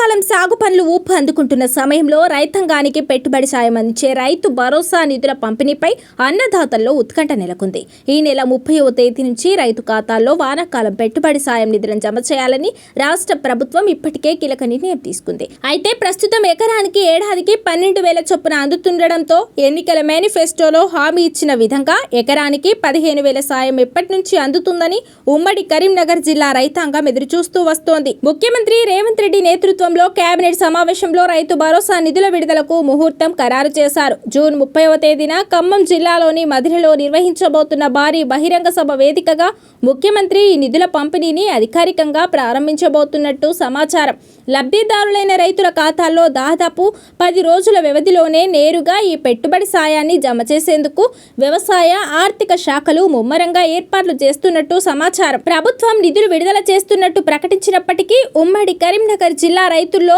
వానాకాలం సాగు పనులు ఊపు అందుకుంటున్న సమయంలో రైతాంగానికి పెట్టుబడి సాయం అందించే రైతు భరోసా నిధుల పంపిణీపై అన్నదాతల్లో ఉత్కంఠ నెలకొంది. ఈ నెల 30వ తేదీ నుంచి రైతు ఖాతాల్లో వానాకాలం పెట్టుబడి సాయం నిధులను జమ చేయాలని రాష్ట్ర ప్రభుత్వం ఇప్పటికే కీలక నిర్ణయం తీసుకుంది. అయితే ప్రస్తుతం ఎకరానికి ఏడాదికి 12,000 చొప్పున అందుతుండడంతో ఎన్నికల మేనిఫెస్టోలో హామీ ఇచ్చిన విధంగా ఎకరానికి 15,000 సాయం ఎప్పటి నుంచి అందుతుందని ఉమ్మడి కరీంనగర్ జిల్లా రైతాంగం ఎదురుచూస్తూ వస్తోంది. ముఖ్యమంత్రి రేవంత్ రెడ్డి నేతృత్వంలో కేబినెట్ సమావేశంలో రైతు భరోసా నిధుల విడుదలకు ముహూర్తం ఖరారు చేశారు. జూన్ 30వ తేదీన ఖమ్మం జిల్లాలోని మధిరలో నిర్వహించబోతున్న భారీ బహిరంగ సభ వేదికగా ముఖ్యమంత్రి ఈ నిధుల పంపిణీని అధికారికంగా ప్రారంభించబోతున్నట్టు సమాచారం. లబ్ధిదారులైన రైతుల ఖాతాల్లో దాదాపు 10 రోజుల వ్యవధిలోనే నేరుగా ఈ పెట్టుబడి సాయాన్ని జమ చేసేందుకు వ్యవసాయ ఆర్థిక శాఖలు ముమ్మరంగా ఏర్పాట్లు చేస్తున్నట్టు సమాచారం. ప్రభుత్వం నిధులు విడుదల చేస్తున్నట్టు ప్రకటించినప్పటికీ ఉమ్మడి కరీంనగర్ జిల్లా రైతుల్లో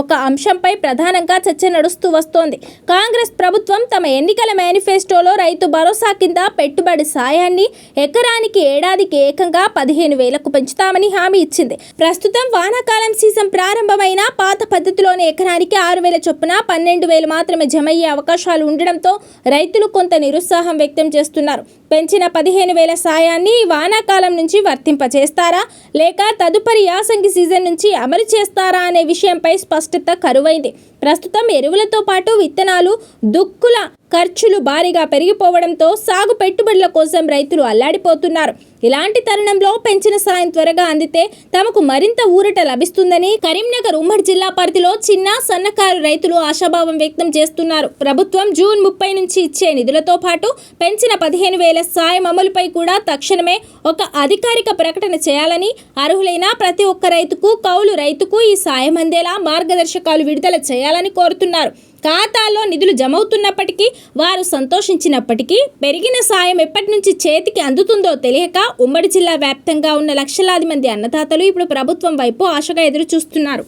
ఒక అంశంపై ప్రధానంగా చర్చ నడుస్తూ వస్తోంది. కాంగ్రెస్ ప్రభుత్వం తమ ఎన్నికల మేనిఫెస్టోలో రైతు భరోసా కింద పెట్టుబడి సాయాన్ని ఎకరానికి ఏడాదికి ఏకంగా 15,000కు పెంచుతామని హామీ ఇచ్చింది. ప్రస్తుతం వానాకాలం సీజన్ ప్రారంభమైన పాత పద్ధతిలోని ఎకరానికి 6,000 చొప్పున 12,000 మాత్రమే జమయ్యే అవకాశాలు ఉండడంతో రైతులు కొంత నిరుత్సాహం వ్యక్తం చేస్తున్నారు. పెంచిన 15,000 సాయాన్ని వానాకాలం నుంచి వర్తింపచేస్తారా లేక తదుపరి యాసంగి సీజన్ నుంచి అమలు చేస్తారా అనే విషయంపై స్పష్టత కరువైంది. ప్రస్తుతం ఎరువులతో పాటు విత్తనాలు, దుక్కుల ఖర్చులు భారీగా పెరిగిపోవడంతో సాగు పెట్టుబడుల కోసం రైతులు అల్లాడిపోతున్నారు. ఇలాంటి తరుణంలో పెంచిన సాయం త్వరగా అందితే తమకు మరింత ఊరట లభిస్తుందని కరీంనగర్ ఉమ్మడి జిల్లా పరిధిలో చిన్న సన్నకారు రైతులు ఆశాభావం వ్యక్తం చేస్తున్నారు. ప్రభుత్వం జూన్ 30 నుంచి ఇచ్చే నిధులతో పాటు పెంచిన 15,000 సాయం అమలుపై కూడా తక్షణమే ఒక అధికారిక ప్రకటన చేయాలని, అర్హులైన ప్రతి ఒక్క రైతుకు, కౌలు రైతుకు ఈ సాయం అందేలా మార్గదర్శకాలు విడుదల చేయాలని కోరుతున్నారు. ఖాతాల్లో నిధులు జమవుతున్నప్పటికీ వారు సంతోషించినప్పటికీ పెరిగిన సాయం ఎప్పటి నుంచి చేతికి అందుతుందో తెలియక ఉమ్మడి జిల్లా వ్యాప్తంగా ఉన్న లక్షలాది మంది అన్నదాతలు ఇప్పుడు ప్రభుత్వం వైపు ఆశగా ఎదురు చూస్తున్నారు.